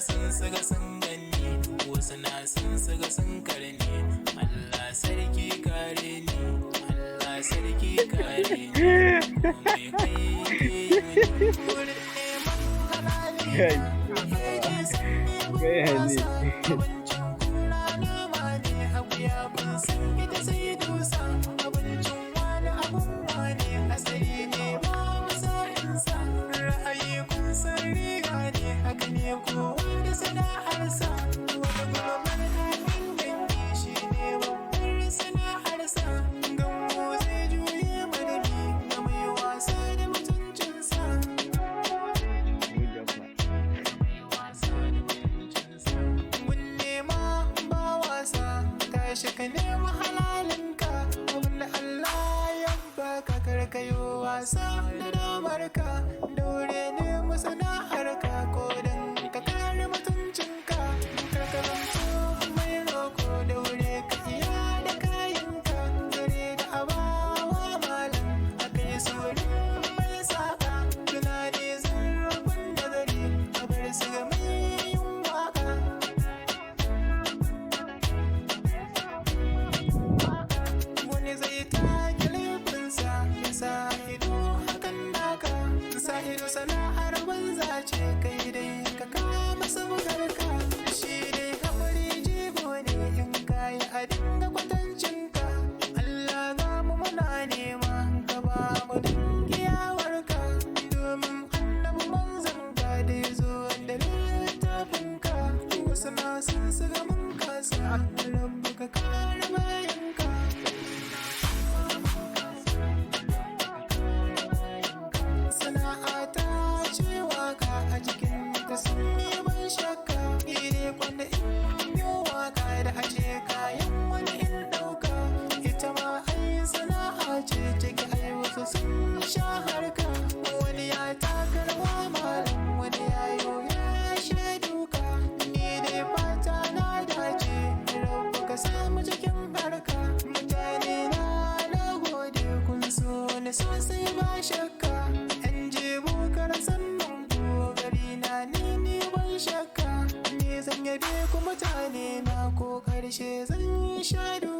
sun suga sun ganni, wasu na sun suga sun karni. Allah sarki kare ni, Allah sarki kare ni. Komai kai ke yi wurin neman halali. Abincin kura nama ne, akuya kun san ita sai dusa. Abincin wani abun wane, asali ne ba masa'insa. Ra'ayi kun san riga ne, haka ne kowa da sana'arsa. Wani gulmar haɗin dangi shi ne babbar sana'arsa. Gambo zai juye madadi ga mai wasa da mutuncinsa. Gun nema ba wasa, tashi ka nema halalinka. Abin da Allah ya baka karkayo wasa da damarka. Daure ne masana'arka ko don ka kare mutuncinka. Karkarantu mai roko daure ka iya da kayanka. Zare da abawa malam a kai saurin mai saka. Tunani zarafin nazari a bar su ga mai yin waka. Wani zai take laifinsa ya sa ido hakan naka. Sa ido sana'ar banza ce, kai dai ka kama sabgarka. Shi dai haƙuri jigo ne in kayi a dinga kwatancinka. Allah za mu muna nema ka ba mu dingiyawarka. Domin annabi manzanka da ya zo da littafinka. Wasu na sun suga mun kasa, rabbu ka kare bayanka. Sana'a ta ce waka a jikin ka sun yi ban shakka. Ire kwanda in yi waka da aje kayan wani in ɗauka. Ita ma ai sana'a ce take ai wasu sun sha harka. Wani ya taka rawa malam, wani ya yo ya sha duka. Ni dai fata na dace, rabu ka samu cikin harka. Mutane na gode kun so ni sosai ba shakka. Yan jebu kar sannan ku gari na ni ban shakka. Ni zan yabe ku mutane na ko karshe zan sha duka.